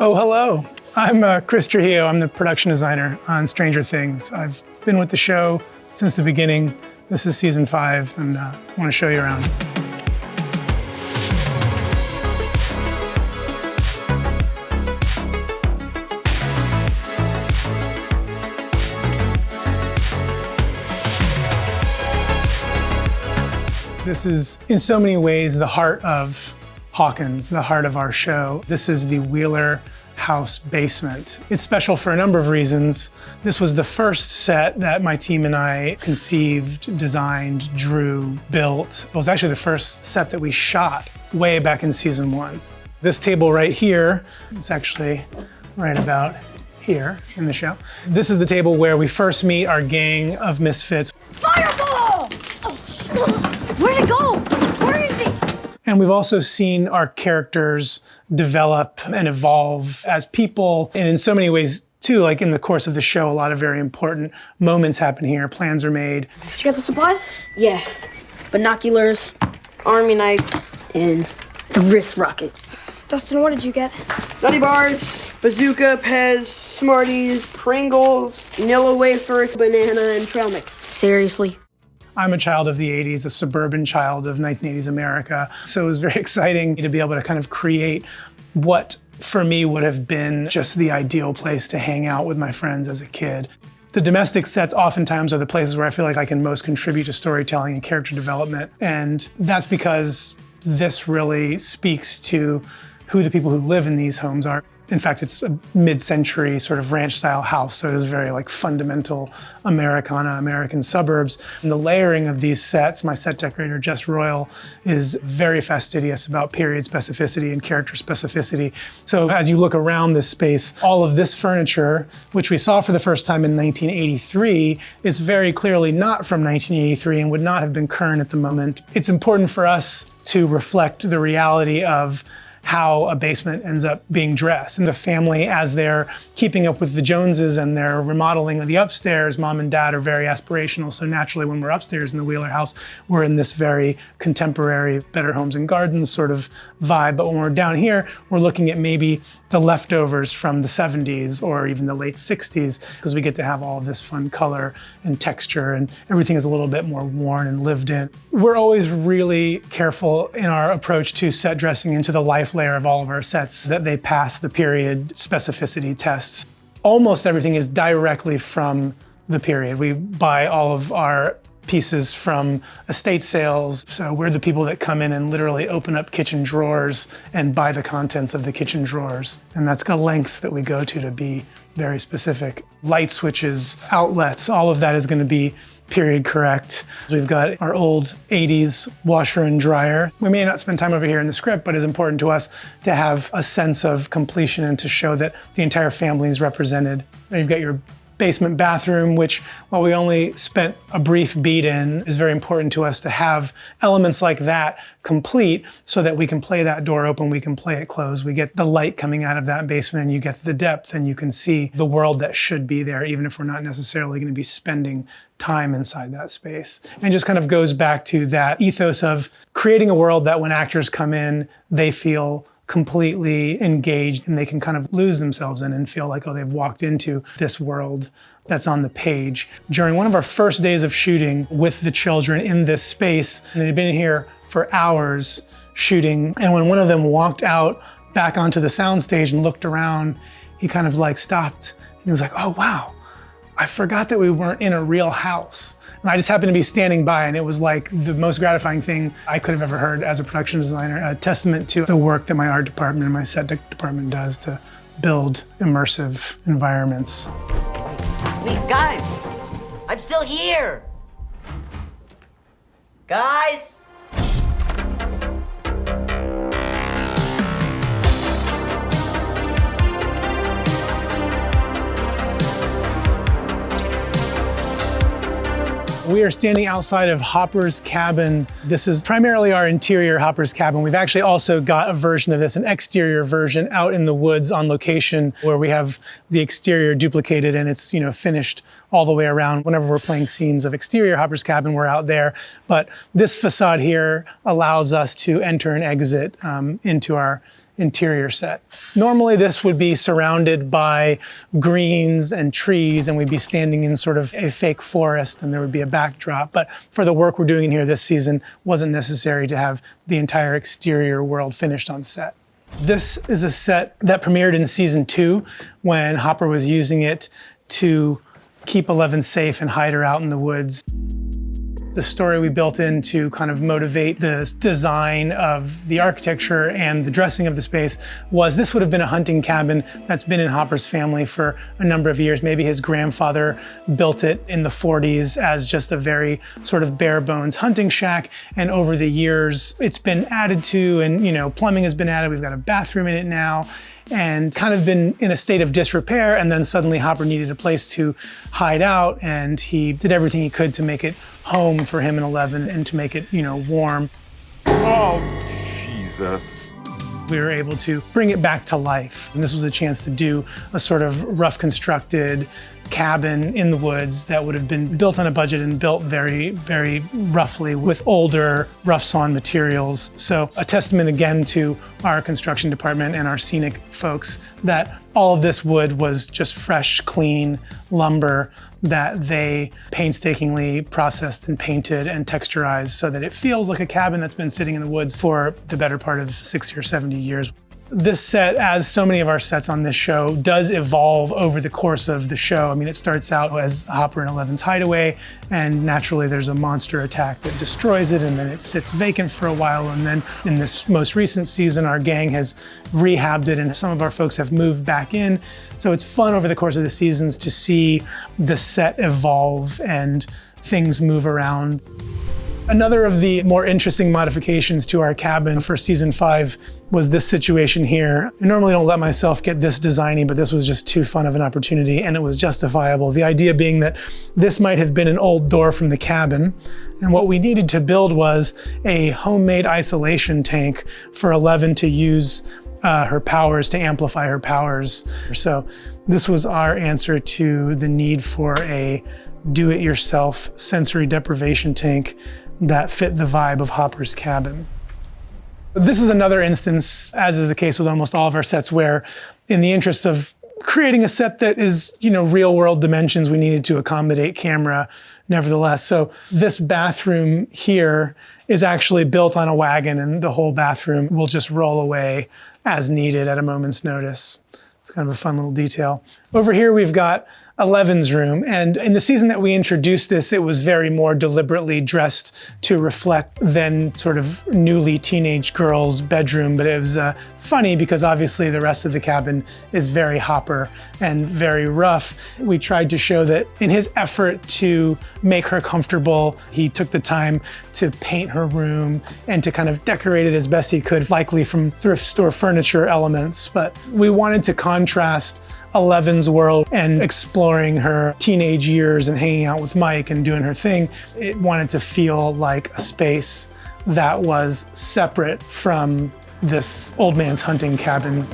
Oh, hello. I'm Chris Trujillo. I'm the production designer on Stranger Things. I've been with the show since the beginning. This is season 5, and I want to show you around. This is, in so many ways, the heart of Hawkins, the heart of our show. This is the Wheeler house basement. It's special for a number of reasons. This was the first set that my team and I conceived, designed, drew, built. It was actually the first set that we shot way back in season 1. This table right here, it's actually right about here in the show. This is the table where we first meet our gang of misfits. Fireball! Oh, where'd it go? Where is it? And we've also seen our characters develop and evolve as people. And in so many ways, too, like in the course of the show, a lot of very important moments happen here. Plans are made. Did you get the supplies? Yeah. Binoculars, army knife, and the wrist rocket. Dustin, what did you get? Nutty bars, bazooka, Pez, Smarties, Pringles, vanilla wafers, banana, and trail mix. Seriously? I'm a child of the 80s, a suburban child of 1980s America. So it was very exciting to be able to kind of create what for me would have been just the ideal place to hang out with my friends as a kid. The domestic sets oftentimes are the places where I feel like I can most contribute to storytelling and character development. And that's because this really speaks to who the people who live in these homes are. In fact, it's a mid-century sort of ranch-style house, so it is very like fundamental Americana, American suburbs. And the layering of these sets, my set decorator, Jess Royal, is very fastidious about period specificity and character specificity. So as you look around this space, all of this furniture, which we saw for the first time in 1983, is very clearly not from 1983 and would not have been current at the moment. It's important for us to reflect the reality of how a basement ends up being dressed. And the family, as they're keeping up with the Joneses and they're remodeling the upstairs, mom and dad are very aspirational. So naturally, when we're upstairs in the Wheeler house, we're in this very contemporary Better Homes and Gardens sort of vibe. But when we're down here, we're looking at maybe the leftovers from the 70s or even the late 60s, because we get to have all of this fun color and texture, and everything is a little bit more worn and lived in. We're always really careful in our approach to set dressing into the life layer of all of our sets that they pass the period specificity tests. Almost everything is directly from the period. We buy all of our pieces from estate sales. So we're the people that come in and literally open up kitchen drawers and buy the contents of the kitchen drawers. And that's got lengths that we go to be very specific. Light switches, outlets, all of that is going to be period correct. We've got our old 80s washer and dryer. We may not spend time over here in the script, but it's important to us to have a sense of completion and to show that the entire family is represented. You've got your basement bathroom, which, while we only spent a brief beat in, is very important to us to have elements like that complete so that we can play that door open, we can play it closed, we get the light coming out of that basement, and you get the depth, and you can see the world that should be there, even if we're not necessarily going to be spending time inside that space. And just kind of goes back to that ethos of creating a world that when actors come in, they feel completely engaged and they can kind of lose themselves in and feel like, oh, they've walked into this world that's on the page. During one of our first days of shooting with the children in this space, and they'd been here for hours shooting, and when one of them walked out back onto the soundstage and looked around, he kind of like stopped and he was like, oh wow, I forgot that we weren't in a real house. And I just happened to be standing by, and it was like the most gratifying thing I could have ever heard as a production designer, a testament to the work that my art department and my set department does to build immersive environments. Wait, guys, I'm still here. Guys? We are standing outside of Hopper's cabin. This is primarily our interior Hopper's cabin. We've actually also got a version of this, an exterior version out in the woods on location, where we have the exterior duplicated and it's, you know, finished all the way around. Whenever we're playing scenes of exterior Hopper's cabin, we're out there. But this facade here allows us to enter and exit into our interior set. Normally this would be surrounded by greens and trees, and we'd be standing in sort of a fake forest, and there would be a backdrop. But for the work we're doing in here this season, wasn't necessary to have the entire exterior world finished on set. This is a set that premiered in season 2 when Hopper was using it to keep Eleven safe and hide her out in the woods. The story we built in to kind of motivate the design of the architecture and the dressing of the space was this would have been a hunting cabin that's been in Hopper's family for a number of years. Maybe his grandfather built it in the 40s as just a very sort of bare bones hunting shack. And over the years, it's been added to, and plumbing has been added. We've got a bathroom in it now, and kind of been in a state of disrepair. And then suddenly Hopper needed a place to hide out, and he did everything he could to make it home for him and Eleven and to make it, warm. Oh, Jesus. We were able to bring it back to life. And this was a chance to do a sort of rough constructed cabin in the woods that would have been built on a budget and built very, very roughly with older, rough sawn materials. So a testament again to our construction department and our scenic folks that all of this wood was just fresh, clean lumber that they painstakingly processed and painted and texturized so that it feels like a cabin that's been sitting in the woods for the better part of 60 or 70 years. This set, as so many of our sets on this show, does evolve over the course of the show. I mean, it starts out as Hopper and Eleven's hideaway, and naturally there's a monster attack that destroys it, and then it sits vacant for a while, and then in this most recent season, our gang has rehabbed it, and some of our folks have moved back in. So it's fun over the course of the seasons to see the set evolve and things move around. Another of the more interesting modifications to our cabin for season 5 was this situation here. I normally don't let myself get this designy, but this was just too fun of an opportunity, and it was justifiable. The idea being that this might have been an old door from the cabin, and what we needed to build was a homemade isolation tank for Eleven to use her powers, to amplify her powers. So this was our answer to the need for a do-it-yourself sensory deprivation tank that fit the vibe of Hopper's cabin. This is another instance, as is the case with almost all of our sets, where in the interest of creating a set that is, real world dimensions, we needed to accommodate camera nevertheless. So this bathroom here is actually built on a wagon, and the whole bathroom will just roll away as needed at a moment's notice. It's kind of a fun little detail. Over here, we've got Eleven's room, and in the season that we introduced this, it was very more deliberately dressed to reflect then sort of newly teenage girl's bedroom, but it was funny because obviously the rest of the cabin is very Hopper and very rough. We tried to show that in his effort to make her comfortable, he took the time to paint her room and to kind of decorate it as best he could, likely from thrift store furniture elements. But we wanted to contrast Eleven's world and exploring her teenage years and hanging out with Mike and doing her thing. It wanted to feel like a space that was separate from this old man's hunting cabin.